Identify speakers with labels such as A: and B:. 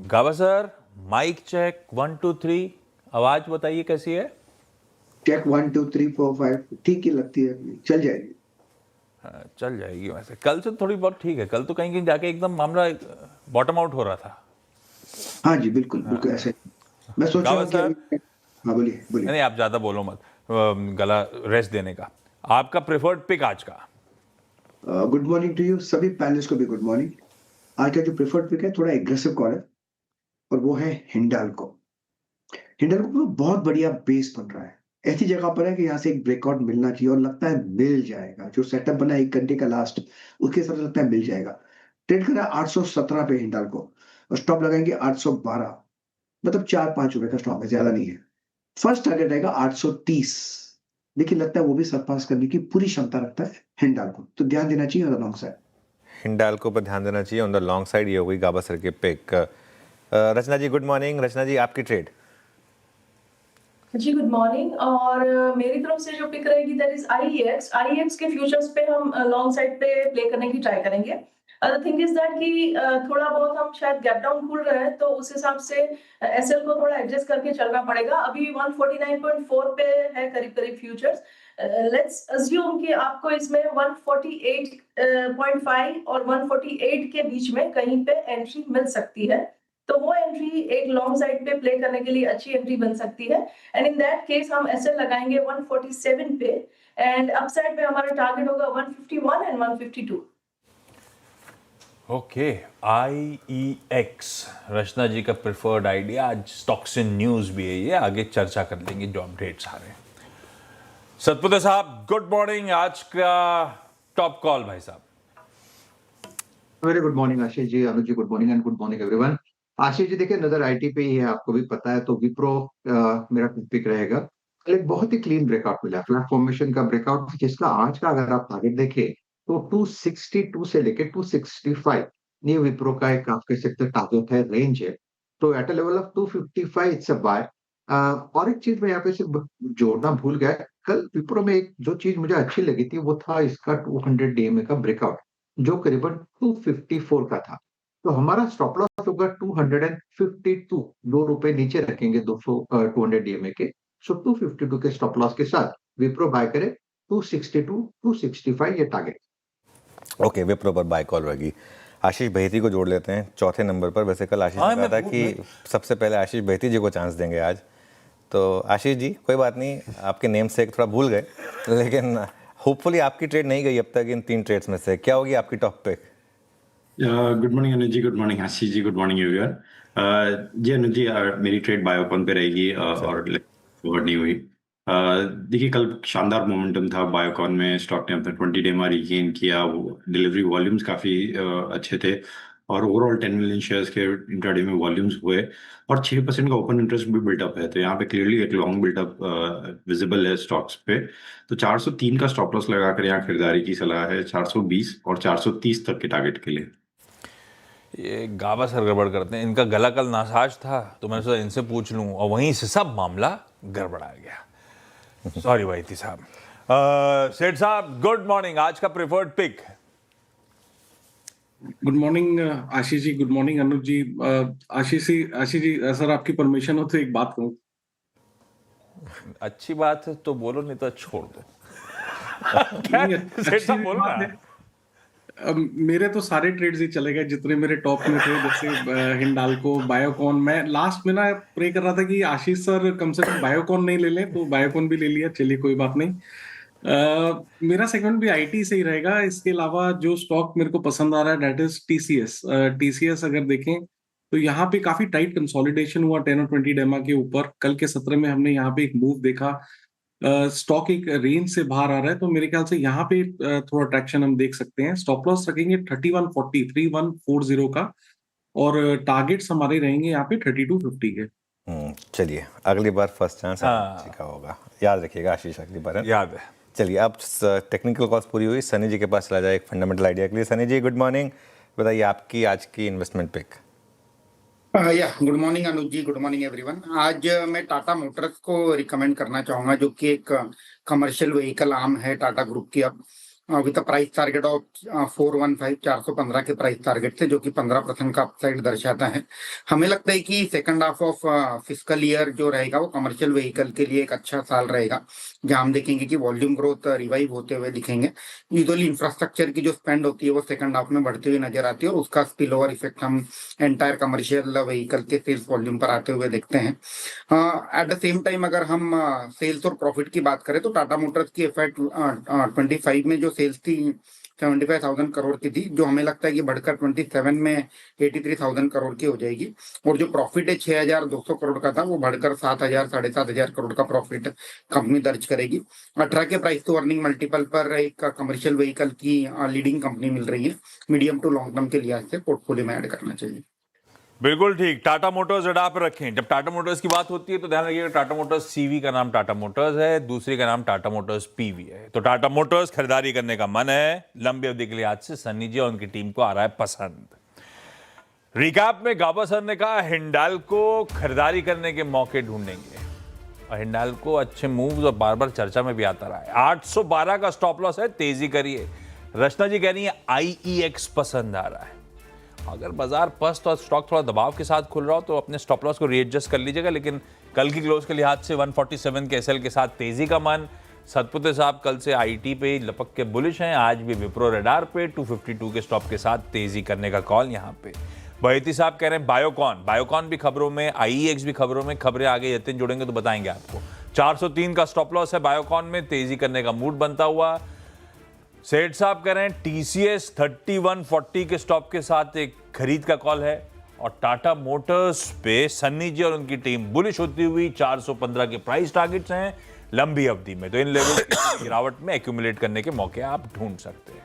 A: गावा sir, mic check 1 2 3, आवाज बताइए कैसी है?
B: चेक 1 2 3 4 5 ठीक ही लगती है, चल जाएगी।
A: हाँ, चल जाएगी। वैसे कल से थोड़ी बहुत ठीक है, कल तो कहीं कहीं जाके एकदम मामला बॉटम आउट हो रहा था।
B: हाँ जी, बिल्कुल बिल्कुल ऐसे। मैं सोच रहा
A: गावा
B: हूँ कि
A: सर,
B: अभी। हाँ, बोलिए बोलिए।
A: नहीं आप ज्यादा बोलो मत, गला रेस्ट देने का। आपका प्रेफर्ड पिक आज का?
B: गुड मॉर्निंग टू यू, सभी पैनलिस्ट को भी गुड मॉर्निंग। आज का जो प्रेफर्ड पिक है थोड़ा एग्रेसिव कॉल है, और वो है हिंडाल्को। हिंडाल्को को बहुत बढ़िया बेस बन रहा है, ऐसी जगह पर है कि यहाँ से एक ब्रेकआउट मिलना चाहिए, और लगता है मिल जाएगा। जो सेटअप बना है 1 घंटे का लास्ट, उसके हिसाब से लगता है मिल जाएगा। ट्रेड कर रहा है 817 पे हिंडाल्को, और स्टॉप लगाएंगे 812। मतलब 4-5 रुपए का स्टॉप है, ज्यादा नहीं है। फर्स्ट टारगेट रहेगा 830, लेकिन लगता है वो भी सरपास करने की पूरी क्षमता रखता है हिंडाल्को, तो ध्यान देना चाहिए लॉन्ग साइड।
C: हिंडाल्को पर ध्यान देना चाहिए ऑन द लॉन्ग साइड। ये हो गई गाबा सर के पिक। रचना जी गुड मॉर्निंग। रचना जी आपकी ट्रेड?
D: जी गुड मॉर्निंग। और मेरी तरफ से जो पिक रहेगी दैट इज आईईएक्स। आईईएक्स के फ्यूचर्स पे हम लॉन्ग साइड पे प्ले करने की ट्राई करेंगे। द थिंग इज दैट कि थोड़ा बहुत हम शायद गैप डाउन खुल रहे हैं, तो उस हिसाब से एसएल को थोड़ा एडजस्ट करके चलना पड़ेगा। अभी 149.4 पे है करीब करीब फ्यूचर्स। लेट्स अज्यूम कि आपको इसमें 148.5 और 148 के बीच में कहीं पे एंट्री मिल सकती है, तो वो एंट्री एक लॉन्ग साइड पे प्ले करने के लिए अच्छी एंट्री बन सकती है। एंड इन दैट केस हम एसएल लगाएंगे 147 पे, एंड अपसाइड पे हमारा टारगेट होगा 151 एंड 152।
A: ओके, आईईएक्स रचना जी का प्रेफर्ड आइडिया। आज स्टॉक्स इन न्यूज भी है, ये आगे चर्चा कर लेंगे जो अपडेट्स आ रहे हैं। सतपुते साहब गुड मॉर्निंग। आज का टॉप कॉल भाई साहब।
E: Very good morning Ashish ji, Anuj ji good morning and good morning everyone. Ashish ji देखिए, नजर आईटी पे ही है, आपको भी पता है, तो विप्रो मेरा पिक रहेगा। कल एक बहुत ही क्लीन ब्रेकआउट मिला, फ्लैट फॉर्मेशन का ब्रेकआउट, जिसका आज का अगर आप टारगेट देखें तो 262 से लेके 265 ये विप्रो का एक आप कह सकते हैं टारगेट है, रेंज है। तो at a level of 255 it's a buy. और एक चीज मैं यहाँ पे सिर्फ जोड़ना भूल गया, कल विप्रो में एक जो चीज मुझे अच्छी लगी थी वो था इसका 200 डीएमए का ब्रेकआउट, जो करीबन 254 का था। तो हमारा स्टॉप लॉस होगा 252, ₹2 नीचे रखेंगे 200 डीएमए के। सो 252 के स्टॉप लॉस के साथ विप्रो बाय करे 262 265 ये टारगेट।
C: ओके, विप्रो पर बाय कॉल रहेगी। आशीष बहेती को जोड़ लेते हैं चौथे नंबर पर। वैसे कल आशीष ने कहा था कि सबसे पहले आशीष बहेती जी को चांस देंगे आज। तो आशीष जी कोई बात नहीं, आपके नेम से थोड़ा भूल गए, लेकिन होपफुली आपकी ट्रेड नहीं गई अब तक इन 3 ट्रेड्स में से। क्या होगी आपकी टॉप पिक?
F: गुड मॉर्निंग अनुज जी, गुड मॉर्निंग आशीष जी, गुड मॉर्निंग एवरीवन। जी अनुज जी, मेरी ट्रेड बायोकॉन पे रहेगी और फॉरवर्ड नहीं हुई। देखिए कल शानदार मोमेंटम था बायोकॉन में, स्टॉक ने अपना 20 डे मार रिगेन किया, वो डिलीवरी वॉल्यूम्स काफ़ी अच्छे थे, और ओवरऑल 10 मिलियन शेयर्स के इंट्राडे में वॉल्यूम्स हुए, और 6% का ओपन इंटरेस्ट भी बिल्टअप है। तो यहाँ पे क्लियरली एक लॉन्ग बिल्टअप विजिबल है स्टॉक्स पे। तो 403 का स्टॉप लॉस लगाकर यहाँ खरीदारी की सलाह है, 420 और 430 तक के टारगेट के लिए।
A: ये गावा सर गड़बड़ करते हैं, इनका गला कल नासाज था तो मैंने सोचा इनसे पूछ लूं, और वहीं से सब मामला गड़बड़ा गया। सॉरी भाई थी साहब। सेठ साहब गुड मॉर्निंग। आज का preferred pick?
G: Good morning Ashish जी, गुड मॉर्निंग अनुज जी। आशीष जी सर, आपकी परमिशन हो तो एक बात कहूँ?
A: अच्छी बात है तो बोलो, नहीं तो छोड़ दो।
G: सेठ साहब बोलो ना। मेरे तो सारे ट्रेड्स ही चले गए जितने मेरे टॉप में थे, जैसे हिंडाल्को, बायोकॉन। मैं लास्ट में ना प्रे कर रहा था कि आशीष सर कम से कम बायोकॉन नहीं ले लें, तो बायोकॉन भी ले लिया, चलिए कोई बात नहीं। मेरा सेगमेंट भी आईटी से ही रहेगा। इसके अलावा जो स्टॉक मेरे को पसंद आ रहा है दैट इज टीसीएस। टीसीएस अगर देखें तो यहाँ पे काफी टाइट कंसोलिडेशन हुआ 10 और 20 डेमा के ऊपर। कल के सत्र में हमने यहाँ पे एक मूव देखा, स्टॉक एक रेंज से बाहर आ रहा है, तो मेरे ख्याल से यहाँ पे थोड़ा ट्रैक्शन हम देख सकते हैं। स्टॉप लॉस रखेंगे 3140 का, और टारगेट्स हमारे रहेंगे यहाँ पे 3250 के।
C: चलिए अगली बार फर्स्ट चांस का होगा, याद रखिएगा आशीष, अगली बार
A: याद है।
C: चलिए अब टेक्निकल कॉल्स पूरी हुई, सनी जी के पास चला जाए एक फंडामेंटल आइडिया के लिए। सनी जी गुड मॉर्निंग, बताइए आपकी आज की इन्वेस्टमेंट पिक।
H: गुड मॉर्निंग अनुज जी, गुड मॉर्निंग एवरीवन। आज मैं टाटा मोटर्स को रिकमेंड करना चाहूंगा, जो कि एक कमर्शियल व्हीकल आर्म है टाटा ग्रुप की। अब विद प्राइस टारगेट ऑफ 415 415 के प्राइस टारगेट से, जो कि 15% का अपसाइड दर्शाता है। हमें लगता है कि second half of fiscal year जो रहेगा वो कमर्शियल व्हीकल के लिए एक अच्छा साल रहेगा, जहां हम देखेंगे कि वॉल्यूम ग्रोथ रिवाइव होते हुए दिखेंगे। यूजुअली इंफ्रास्ट्रक्चर की जो स्पेंड होती है वो सेकंड हाफ में बढ़ती हुई नजर आती है, और उसका स्पिल ओवर इफेक्ट हम एंटायर कमर्शियल व्हीकल के सेल्स वॉल्यूम पर आते हुए देखते हैं। एट द सेम टाइम अगर हम सेल्स और प्रॉफिट की बात करें तो टाटा मोटर्स की एफआई 25 में जो सेल्स थी 75,000 करोड़ की थी, जो हमें लगता है कि बढ़कर 27 में 83,000 करोड़ की हो जाएगी, और जो प्रॉफिट है 6,200 करोड़ का था वो बढ़कर 7,000 7,500 करोड़ का प्रॉफिट कंपनी दर्ज करेगी। 18 के प्राइस टू अर्निंग मल्टीपल पर एक कमर्शियल व्हीकल की लीडिंग कंपनी मिल रही है। मीडियम टू लॉन्ग टर्म के लिहाज से पोर्टफोलियो में ऐड करना चाहिए।
A: बिल्कुल ठीक। टाटा मोटर्स रडार पर रखें। जब टाटा मोटर्स की बात होती है तो ध्यान रखिएगा, टाटा मोटर्स सीवी का नाम टाटा मोटर्स है, दूसरी का नाम टाटा मोटर्स पीवी है। तो टाटा मोटर्स खरीदारी करने का मन है लंबी अवधि के लिए आज से सन्नी जी और उनकी टीम को आ रहा है पसंद। रिकैप में गाबा सर ने कहा हिंडाल्को खरीदारी करने के मौके ढूंढेंगे, और हिंडाल्को अच्छे मूव्स और बार बार चर्चा में भी आता रहा है। 812 का स्टॉप लॉस है, तेजी करिए। रचना जी कह रही है IEX पसंद आ रहा है। अगर बाजार पस्त और स्टॉक थोड़ा दबाव के साथ खुल रहा हो तो अपने स्टॉप लॉस को रीएडजस्ट कर लीजिएगा, लेकिन कल की क्लोज के लिहाज से 147 के एसएल के साथ तेजी का मन। सतपुते साहब कल से आईटी पे लपक के बुलिश हैं, आज भी विप्रो रडार पे 252 के स्टॉप के साथ तेजी करने का कॉल यहां पे। बहेती साहब कह रहे हैं बायोकॉन भी खबरों में, IEX भी खबरों में। खबरें आगे यतिन जुड़ेंगे तो बताएंगे आपको। 403 का स्टॉप लॉस है बायोकॉन में, तेजी करने का मूड बनता हुआ। सेठ साहब कह रहे हैं TCS 3140 के स्टॉप के साथ एक खरीद का कॉल है, और टाटा मोटर्स पे सन्नी जी और उनकी टीम बुलिश होती हुई 415 के प्राइस टारगेट्स हैं लंबी अवधि में। तो इन लेवल की गिरावट में एक्यूमुलेट करने के मौके आप ढूंढ सकते हैं।